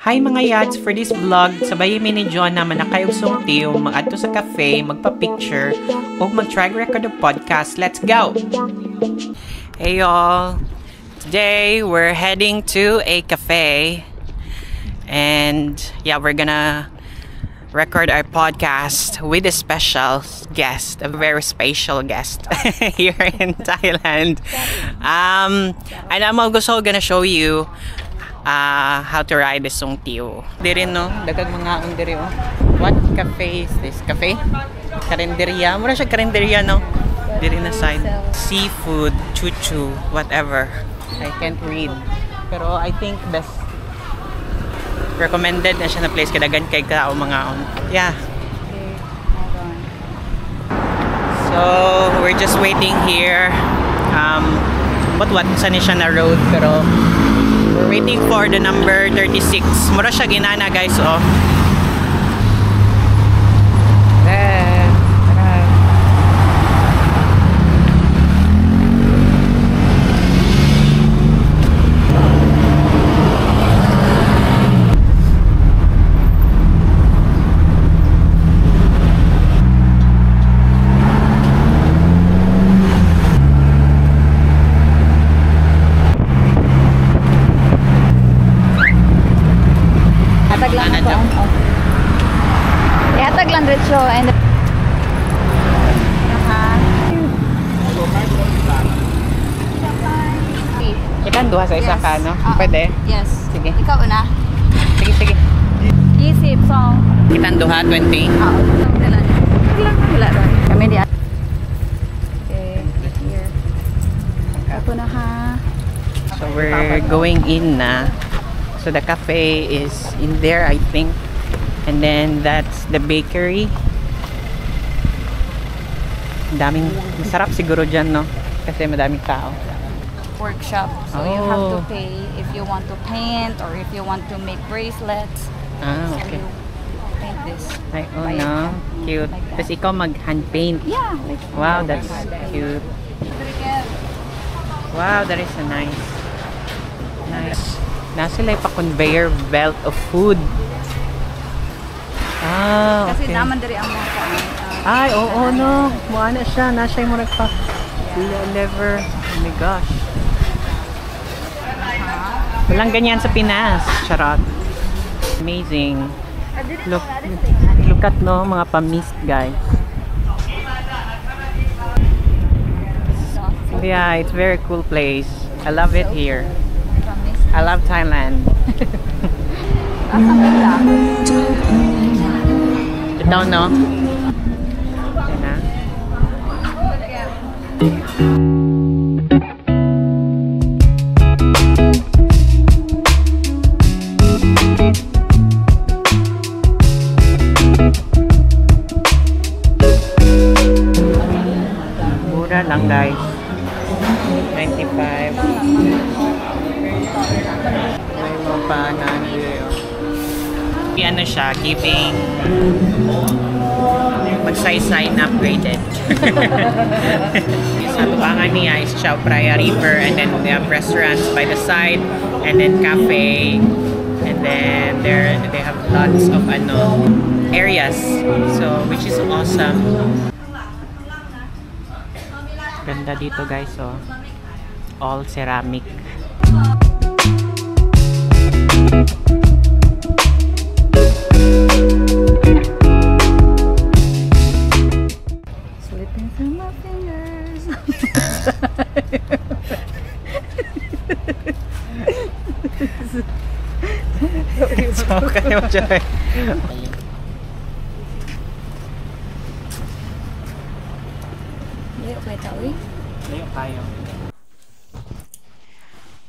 Hi mga yads, for this vlog, sabay mi ni John na manakayugsong tiyo, mag-adto sa cafe, magpa-picture, o mag-track record of podcast. Let's go! Hey y'all! Today, we're heading to a cafe. And yeah, we're gonna record our podcast with a special guest, a very special guest here in Thailand. And I'm also gonna show you how to ride the Song Tio. Diri no, dagag mga on diri oh. What cafe is this? Cafe? Karinderya. Mura siya karinderya no. Diri na side. Seafood, chuchu, whatever. I can't read. Pero I think best recommended na siya na place kadagan kay kao mga on. Yeah. Okay, hold on. So, we're just waiting here. What saan siya na road pero we're waiting for the number 36. Mura siya ginana guys, oh. There. Tara. Hatag lang ako. Ihatag lang diretso and Kitang duha sa isa ka, no? Pwede? Yes. Sige. Ikaw una. Sige, sige. Isip song. Kitang duha, 20. Wala ron. Kami di. Okay, here. Ako na ha. So we're going in na. So the cafe is in there, I think. And then that's the bakery. Daming, masarap siguro dyan, no? Kasi madaming tao. Workshop. So you have to pay if you want to paint or if you want to make bracelets. Ah, So okay. you paint this. Ay, oh Buy it. no. Cute. Like that. Tapos ikaw mag-hand paint. Yeah. Wow, that's cute. Wow, that is a nice. Nasa sila pa conveyor belt of food. Ah, Kasi okay. naman diri ang mga Ay, oo, no. Mukha na siya. Nasa yung murag pa. Lever. Oh my gosh. Walang ganyan sa Pinas. Charot. Amazing. Look at no, mga pa-mist guys. Yeah, it's very cool place. I love it here. I love Thailand. Ito no? Yan na. Mura lang guys. 95. May mga paanan dito. Ano siya, giving magsaysay na upgraded. Sa lubangan niya is Chao Phraya River, and then we have restaurants by the side, and then cafe, and then they have lots of areas, so which is awesome. Ganda dito guys, oh. All ceramic. Slipping through my fingers. So, kaya mo siya. Okay, tawi. Layo tayo.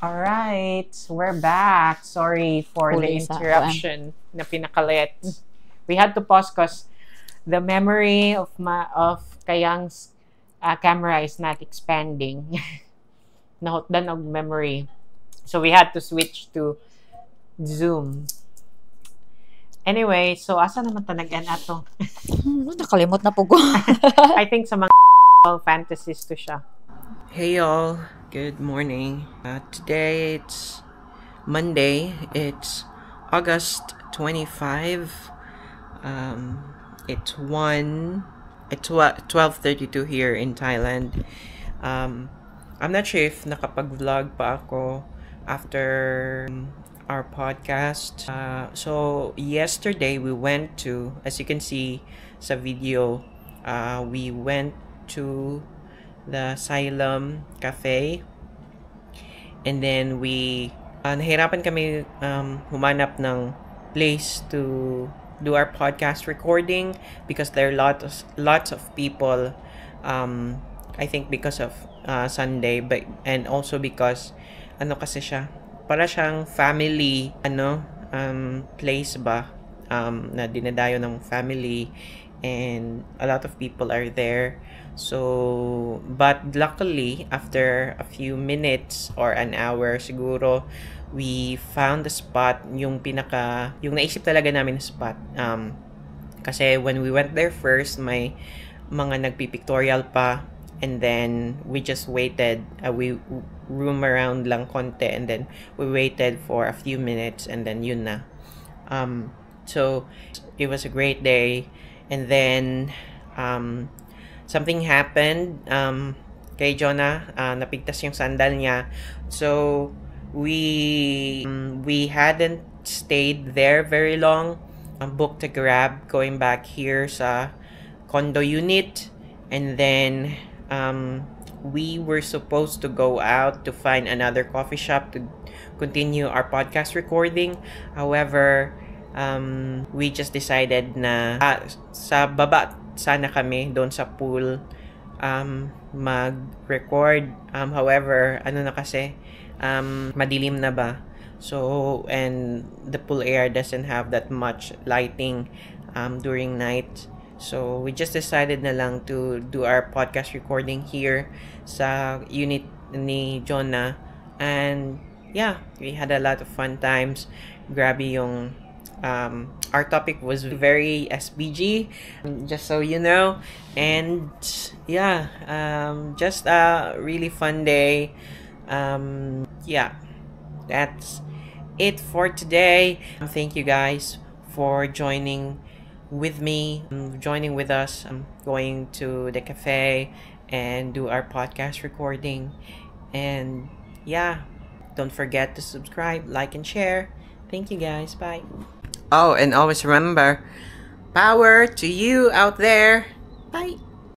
Alright, we're back. Sorry for the interruption na pinakalit. We had to pause because the memory of Kayang's camera is not expanding. Nahotdan og memory. So we had to switch to Zoom. Anyway, so asa naman tanagan ato? Nakalimot na po ko. I think sa mga fantasies to siya. Hey y'all, good morning. Today it's Monday. It's August 25. It's 12:32 here in Thailand. I'm not sure if nakapag-vlog pa ako after our podcast. So yesterday we went to, as you can see sa video, we went to the Asylum Cafe, and then nahirapan kami humanap ng place to do our podcast recording because there are lots of people. I think because of Sunday, and also because kasi siya, para siyang family place ba, na dinadayo ng family, and a lot of people are there. So, but luckily, after a few minutes or an hour siguro, we found the spot, yung naisip talaga namin na spot. Kasi when we went there first, may mga nagpipictorial pa, and then we just waited. We roam around lang konti, and then we waited for a few minutes, and then yun na. So, it was a great day, and then something happened kay Jonah. Napigtas yung sandal niya. So we hadn't stayed there very long. Booked a Grab going back here sa condo unit, and then we were supposed to go out to find another coffee shop to continue our podcast recording. However, we just decided na sa baba sana kami doon sa pool mag-record. However, kasi madilim na ba, so, and the pool area doesn't have that much lighting during night, so we just decided na lang to do our podcast recording here sa unit ni Jonah. And yeah, we had a lot of fun times. Grabe yung our topic was very SBG, just so you know. And yeah, just a really fun day. Yeah, that's it for today. Thank you guys for joining with us. I'm going to the cafe and do our podcast recording. And yeah, don't forget to subscribe, like, and share. Thank you guys. Bye. Oh, and always remember, power to you out there. Bye.